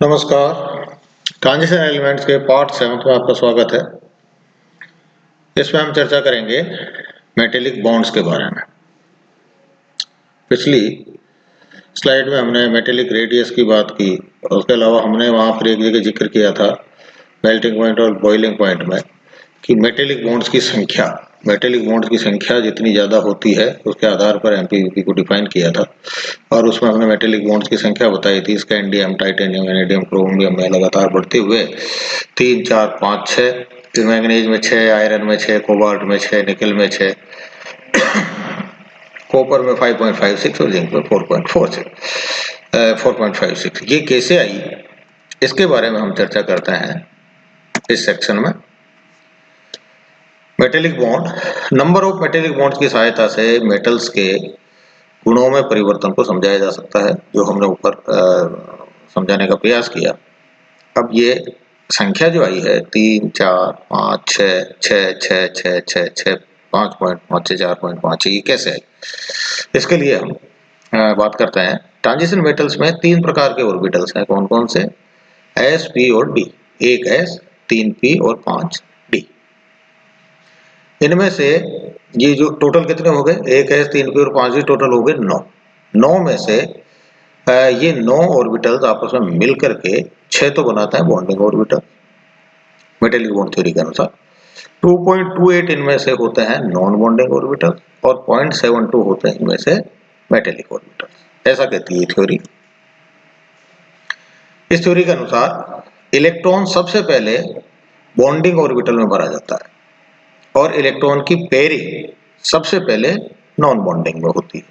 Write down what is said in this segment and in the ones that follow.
नमस्कार। Transition elements के part 7 में आपका स्वागत है। इसमें हम चर्चा करेंगे मेटेलिक बॉन्ड्स के बारे में। पिछली स्लाइड में हमने मेटेलिक रेडियस की बात की और उसके अलावा हमने वहाँ पर एक जगह जिक्र किया था मेल्टिंग पॉइंट और बॉइलिंग पॉइंट में कि मेटेलिक बॉन्ड्स की संख्या जितनी ज़्यादा होती है उसके आधार पर एमपीवीपी को डिफाइन किया था और उसमें हमने मेटेलिक बॉन्ड्स की संख्या बताई थी। स्कैंडियम, टाइटेनियम, वेनेडियम, क्रोमियम में लगातार बढ़ते हुए 3, 4, 5, 6, मैंगनीज में 6, आयरन में 6, कोबाल्ट में 6, निकल में 6, कॉपर में 5.56 और जिंक में 4.56। ये कैसे आई इसके बारे में हम चर्चा करते हैं इस सेक्शन में। Metallic bond, number of metallic bonds की सहायता से मेटल्स के गुणों में परिवर्तन को समझाया जा सकता है, जो हमने ऊपर समझाने का प्रयास किया। अब ये संख्या जो आई है 3, 4, 5, 6, 6, 6, 6, 6, 6, 5.5, 4.5, ये कैसे है इसके लिए हम बात करते हैं। ट्रांजिशन मेटल्स में 3 प्रकार के ऑर्बिटल्स हैं। कौन कौन से? S, P और D। 1 S, 3 P और 5 D। इनमें से ये जो टोटल कितने हो गए? 1 S, 3 P और 5 D, टोटल हो गए 9। 9 में से ये 9 ऑर्बिटल्स आपस में मिल करके 6 तो बनाता है bonding orbital metallic bond theory के अनुसार। 2.28 इनमें से होते हैं नॉन बॉन्डिंग ऑर्बिटल और 0.72 होते हैं इनमें से मेटेलिक ऑर्बिटल। ऐसा कहती है थ्योरी। इस थ्योरी के अनुसार इलेक्ट्रॉन सबसे पहले बॉन्डिंग ऑर्बिटल में भरा जाता है और इलेक्ट्रॉन की पेयरिंग सबसे पहले नॉन बॉन्डिंग में होती है।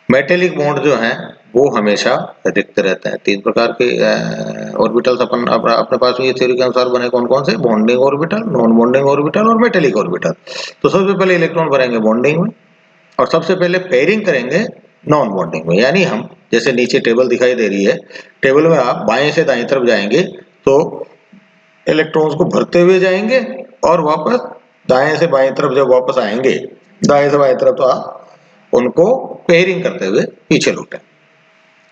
मेटेलिक बॉन्ड जो हैं वो हमेशा रिक्त रहते हैं। 3 प्रकार के ऑर्बिटल्स अपने पास ये थ्योरी के अनुसार बने। कौन कौन से? Bonding orbital, non bonding orbital और मेटेलिक ऑर्बिटल। तो सबसे पहले इलेक्ट्रॉन भरेंगे बॉन्डिंग में और सबसे पहले पेयरिंग करेंगे नॉन बॉन्डिंग में। यानी हम जैसे नीचे टेबल दिखाई दे रही है, टेबल में आप बाएं से दाएं तरफ जाएंगे तो इलेक्ट्रॉन्स को भरते हुए जाएंगे और वापस दाएं से बाएं तरफ जब वापस आएंगे, दाएं से बाएं तरफ, तो आप उनको पेयरिंग करते हुए पीछे लौटे।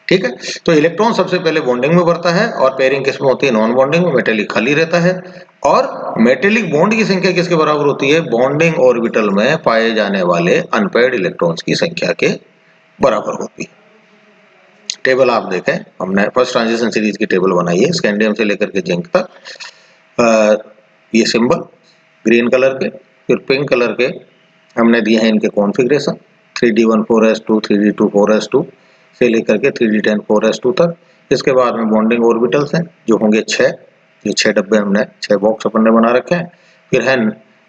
ठीक है, तो इलेक्ट्रॉन सबसे पहले बॉन्डिंग में भरता है और पेयरिंग किसमें होती है? नॉन बॉन्डिंग में। मेटेलिक खाली रहता है। और मेटेलिक बॉन्ड की संख्या किसके बराबर होती है? बॉन्डिंग ऑर्बिटल में पाए जाने वाले अनपेयर्ड इलेक्ट्रॉन्स की संख्या के बराबर होती है। टेबल आप देखें, हमने फर्स्ट ट्रांजिशन सीरीज की टेबल बनाई है, स्कैंडियम से लेकर के जिंक तक। ये सिंबल ग्रीन कलर के, फिर पिंक कलर के हमने दिए हैं इनके कॉन्फ़िगरेशन 3d14s2, 3d24s2 से लेकर के 3d10 4s2 तक। इसके बाद में बॉन्डिंग ऑर्बिटल्स हैं जो होंगे 6। ये 6 डब्बे हमने 6 बॉक्स अपन ने बना रखे हैं। फिर है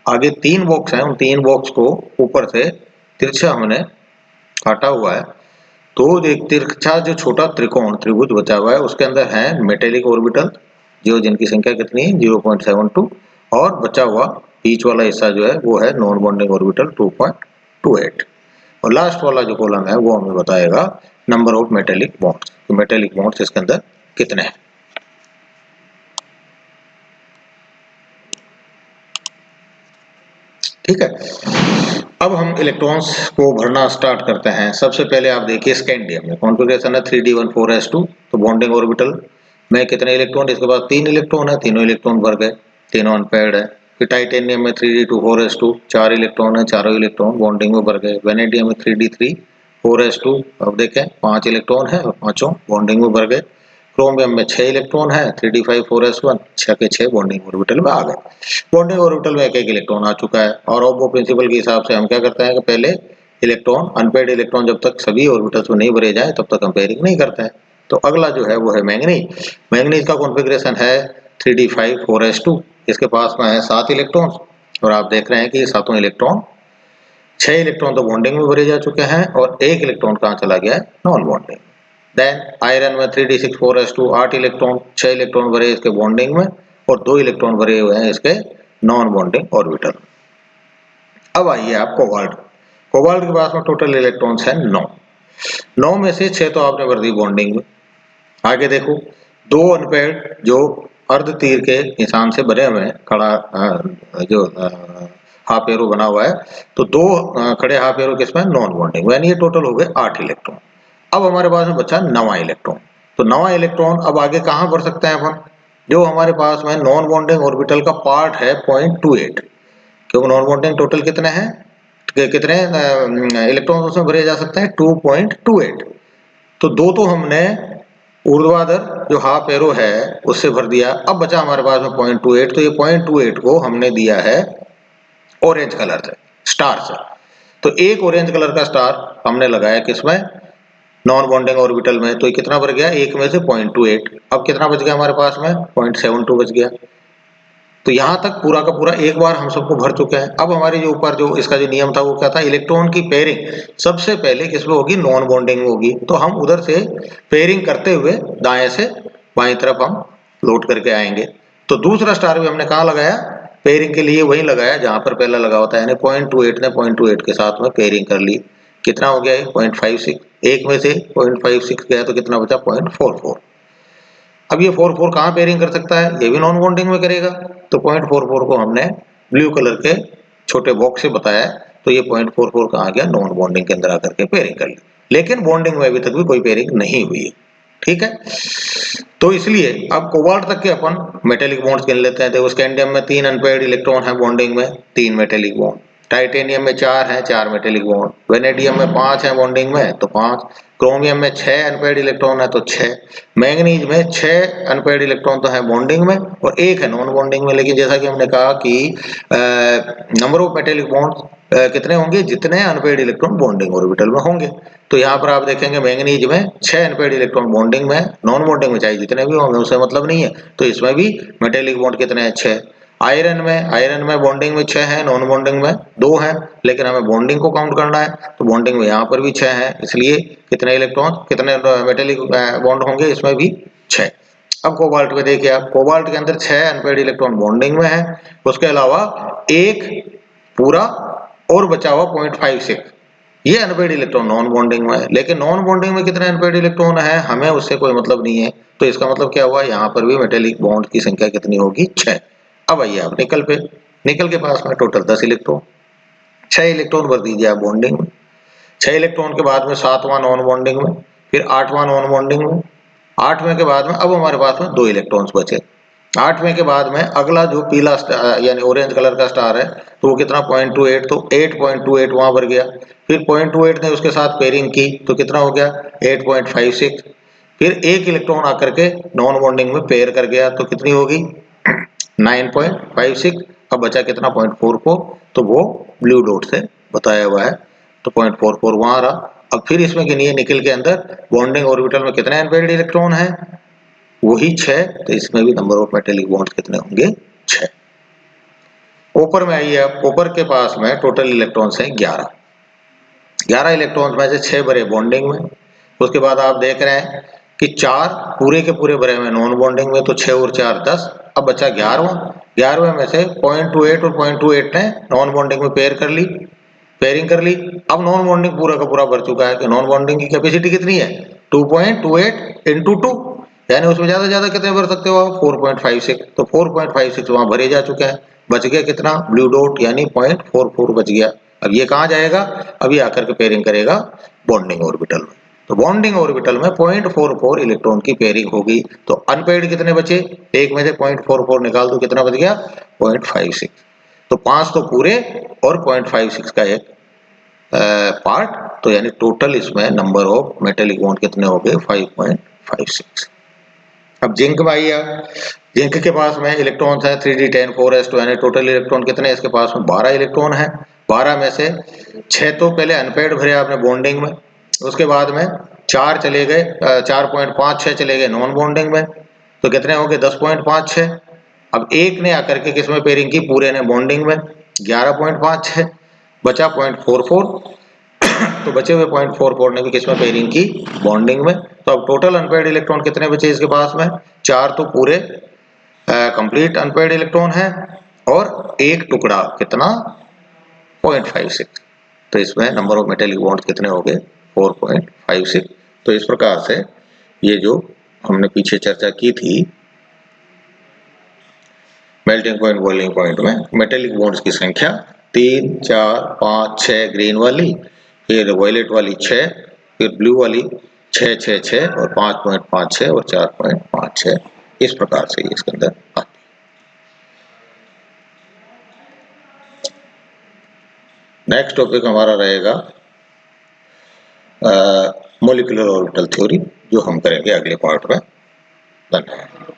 आगे 3 बॉक्स हैं, उन 3 बॉक्स को ऊपर से तिरछा हमने काटा हुआ है। तो एक तिरछा जो छोटा त्रिभुज बचा हुआ है उसके अंदर है मेटेलिक ऑर्बिटल जो जिनकी संख्या कितनी है? 0.72 और बचा हुआ बीच वाला हिस्सा जो है वो है नॉन बॉन्डिंग ऑर्बिटल 2.28 और लास्ट वाला जो कॉलम है वो हमें बताएगा नंबर ऑफ मेटेलिक बॉन्ड्स। तो मेटेलिक बॉन्ड्स इसके अंदर कितने हैं? ठीक है, अब हम इलेक्ट्रॉन्स को भरना स्टार्ट करते हैं। सबसे पहले आप देखिए स्कैंडियम में कॉन्फ़िगरेशन है 3d14s2। तो बॉन्डिंग ऑर्बिटल में कितने इलेक्ट्रॉन? इसके बाद 3 इलेक्ट्रॉन है, तीनों इलेक्ट्रॉन भर गए, तीनों अनपेयर्ड है। फिर टाइटेनियम में 3d24s2, 4 इलेक्ट्रॉन है, चारों इलेक्ट्रॉन बॉन्डिंग में भर गए। वेनेडियम में 3d34s2, अब देखें 5 इलेक्ट्रॉन है और पांचों बॉन्डिंग में भर गए। क्रोमियम में 6 इलेक्ट्रॉन है, 3d54s1, 6 के 6 बॉन्डिंग ऑर्बिटल में आ गए। बॉन्डिंग ऑर्बिटल में एक एक इलेक्ट्रॉन आ चुका है और ऑब्बो प्रिंसिपल के हिसाब से हम क्या करते हैं कि पहले इलेक्ट्रॉन, अनपेयर्ड इलेक्ट्रॉन जब तक सभी ऑर्बिटल्स में नहीं भरे जाए तब तक हम पेयरिंग नहीं करते हैं। तो अगला जो है वो है मैंगनीज। मैंगनीज का कॉन्फ़िगरेशन है 3d54s2। इसके पास में है 7 इलेक्ट्रॉन और आप देख रहे हैं कि ये सातों इलेक्ट्रॉन, 6 इलेक्ट्रॉन तो बॉन्डिंग में भरे जा चुके हैं और 1 इलेक्ट्रॉन कहाँ चला गया है? Non bonding. देन आयरन में 3d64s2, 8 इलेक्ट्रॉन, 6 इलेक्ट्रॉन भरे इसके बॉन्डिंग में और 2 इलेक्ट्रॉन भरे हुए हैं इसके नॉन बॉन्डिंग ऑर्बिटल। अब आइए आप कोबाल्ट। कोबाल्ट के पास में टोटल इलेक्ट्रॉन्स हैं 9। 9 में से 6 तो आपने भर दी बॉन्डिंग में। आगे देखो 2 अनपेयर्ड जो अर्ध तीर के निशान से बने हुए हैं, खड़ा जो हाफ एरो बना हुआ है, तो 2 खड़े हाफ एरो किसमें? Non bonding. यानी ये टोटल हो गए 8 इलेक्ट्रॉन। अब हमारे पास में बचा 9वां इलेक्ट्रॉन। तो नवा इलेक्ट्रॉन अब आगे कहाँ भर सकते हैं अपन, जो हमारे पास में नॉन बॉन्डिंग ऑर्बिटल का पार्ट है 0.28, क्योंकि नॉन बॉन्डिंग टोटल कितने हैं, कितने इलेक्ट्रॉन उसमें भरे जा सकते हैं 2.28। तो दो तो हमने ऊर्ध्वाधर जो हाफ एरो है उससे भर दिया, अब बचा हमारे पास में 0.28, तो ये 0.28 को हमने दिया है ऑरेंज कलर से, स्टार से। तो एक ऑरेंज कलर का स्टार हमने लगाया किसमें, नॉन बॉन्डिंग ऑर्बिटल में, तो ये कितना बच गया, एक में से 0.28, अब कितना बच गया हमारे पास में 0.72 बच गया। तो यहां तक पूरा का पूरा एक बार हम सबको भर चुके हैं। अब हमारे जो ऊपर जो इसका जो नियम था वो क्या था, इलेक्ट्रॉन की पेयरिंग सबसे पहले किसमें होगी, नॉन बॉन्डिंग होगी। तो हम उधर से पेयरिंग करते हुए दाएं से बाएं तरफ हम लोड करके आएंगे। तो दूसरा स्टार भी हमने कहाँ लगाया, पेयरिंग के लिए वही लगाया जहां पर पहला लगा होता है, यानी 0.28 ने 0.28 के साथ में पेयरिंग कर ली। कितना हो गया 0.56, एक में से 0.56 गया तो कितना बचा 0.44। अब ये 44 कहाँ पेयरिंग कर सकता है, ये भी नॉन बॉन्डिंग में करेगा। तो 0.44 को हमने ब्लू कलर के छोटे बॉक्स से बताया, तो ये 0.44 कहाँ गया, नॉन बॉन्डिंग के अंदर आकर के पेयरिंग कर ली। लेकिन बॉन्डिंग में अभी तक भी कोई पेयरिंग नहीं हुई है, ठीक है। तो इसलिए अब कोबाल्ट तक के अपन मेटेलिक बॉन्ड्स गिन लेते हैं। देखो स्कैंडियम में 3 अनपेयर्ड इलेक्ट्रॉन है बॉन्डिंग में, 3 मेटेलिक बॉन्ड। टाइटेनियम में 4 है, 4 मेटेलिक बॉन्ड। वेनेडियम में 5 है बॉन्डिंग में, तो 5। क्रोमियम में 6 अनपेयर्ड इलेक्ट्रॉन है, तो 6। मैंगनीज में 6 अनपेयर्ड इलेक्ट्रॉन तो है बॉन्डिंग में और 1 है नॉन बॉन्डिंग में। लेकिन जैसा कि हमने कहा कि नंबर ऑफ मेटेलिक बॉन्ड्स कितने होंगे, जितने अनपेयर्ड इलेक्ट्रॉन बॉन्डिंग ऑर्बिटल में होंगे। तो यहाँ पर आप देखेंगे मैंगनीज में 6 अनपेयर्ड इलेक्ट्रॉन बॉन्डिंग में, नॉन बॉन्डिंग में चाहे जितने भी होंगे उससे मतलब नहीं है। तो इसमें भी मेटेलिक बॉन्ड कितने हैं, 6। आयरन में बॉन्डिंग में 6 है, नॉन बॉन्डिंग में 2 है, लेकिन हमें बॉन्डिंग को काउंट करना है, तो बॉन्डिंग में यहाँ पर भी 6 है, इसलिए कितने इलेक्ट्रॉन, कितने मेटेलिक बॉन्ड होंगे, इसमें भी 6। अब कोबाल्ट में देखिए आप, कोबाल्ट के अंदर 6 अनपेयर्ड इलेक्ट्रॉन बॉन्डिंग में है, उसके अलावा एक पूरा और बचा हुआ 0.56 ये अनपेयर्ड इलेक्ट्रॉन नॉन बॉन्डिंग में है। लेकिन नॉन बॉन्डिंग में कितने अनपेयर्ड इलेक्ट्रॉन है हमें उससे कोई मतलब नहीं है। तो इसका मतलब क्या हुआ, यहाँ पर भी मेटेलिक बॉन्ड की संख्या कितनी होगी, 6। अब आइए आप निकल पे, निकल के पास में टोटल 10 इलेक्ट्रॉन, 6 इलेक्ट्रॉन भर दीजिए आप बॉन्डिंग में। 6 इलेक्ट्रॉन के बाद में 7वां नॉन बॉन्डिंग में, फिर 8वां नॉन बॉन्डिंग में। 8वें के बाद में अब हमारे पास में 2 इलेक्ट्रॉन्स बचे। 8वें के बाद में अगला जो पीला यानी ऑरेंज कलर का स्टार है, तो वो कितना 0.28, तो 8.28 वहां भर गया। फिर 0.28 ने उसके साथ पेयरिंग की तो कितना हो गया 8.56। फिर एक इलेक्ट्रॉन आकर के नॉन बॉन्डिंग में पेयर कर गया तो कितनी होगी 9.56। अब बचा कितना 0.44, तो वो ब्लू डॉट से बताया हुआ है, तो 0.44 वहां रहा। अब फिर इसमें गिनिए निकल के अंदर बॉन्डिंग ऑर्बिटल में कितने अनपेयर्ड इलेक्ट्रॉन है, वही 6। तो इसमें भी नंबर ऑफ मेटेलिक बॉन्ड्स कितने होंगे 6। ऊपर में आइए, आप ऊपर के पास में टोटल इलेक्ट्रॉन्स हैं 11। 11 इलेक्ट्रॉन्स में से 6 भरे बॉन्डिंग में। उसके बाद आप देख रहे हैं कि 4 पूरे के पूरे भरे हुए नॉन बॉन्डिंग में, तो 6 और 4 10। अब बचा 11वां। 11वें में से 0.28 और 0.28 ने नॉन बॉन्डिंग में पेयर कर ली, पेयरिंग कर ली। अब नॉन बॉन्डिंग पूरा का पूरा भर चुका है कि नॉन बॉन्डिंग की कैपेसिटी कितनी है 2.28 इंटू 2, यानी उसमें ज्यादा कितने भर सकते हो आप 4.56। तो 4.56 वहां भरे जा चुके हैं। बच गया कितना ब्लू डॉट, यानी 0.44 बच गया। अब ये कहाँ जाएगा, अभी आकर के पेयरिंग करेगा बॉन्डिंग ऑर्बिटल में। तो बॉन्डिंग ऑर्बिटल में 0.44 इलेक्ट्रॉन की पेयरिंग होगी। तो अनपेयर्ड कितने बचे, एक में से 0.44 निकाल दो, कितना बच गया 0.56। तो 5 तो पूरे और 0.56 का एक पार्ट, तो यानी टोटल इसमें नंबर ऑफ मेटेलिक बॉन्ड कितने हो गए 5.56। अब जिंक में आइए, जिंक के पास में इलेक्ट्रॉन्स है 3d10 4s2, यानी टोटल इलेक्ट्रॉन कितने इसके पास में 12 इलेक्ट्रॉन है। 12 में से 6 तो पहले अनपेयर्ड भरे आपने बॉन्डिंग में, उसके बाद में 4 चले गए 4.56 चले गए नॉन बॉन्डिंग में, तो कितने हो गए 10.56। अब एक ने आकर के किसमें पेयरिंग की, पूरे ने बॉन्डिंग में 11.56, बचा 0.44। तो बचे हुए 0.44 ने भी किसमें पेयरिंग की, बॉन्डिंग में। तो अब टोटल अनपेयर्ड इलेक्ट्रॉन कितने बचे इसके पास में, 4 तो पूरे कंप्लीट अनपेयर्ड इलेक्ट्रॉन है और एक टुकड़ा कितना 0.56। तो इसमें नंबर ऑफ मेटेलिक बॉन्ड्स कितने हो गए 4.56। तो इस प्रकार से ये जो हमने पीछे चर्चा की थी मेल्टिंग पॉइंट बॉइलिंग पॉइंट में मेटेलिक बॉन्ड्स की संख्या 3 4 5 6 ग्रीन वाली, फिर वॉयलेट वाली 6, फिर ब्लू वाली 6 और 5.56 और 4.56 इस प्रकार से इसके अंदर आती है। नेक्स्ट टॉपिक हमारा रहेगा मॉलिक्यूलर ऑर्बिटल थ्योरी, जो हम करेंगे अगले पार्ट में। धन्यवाद।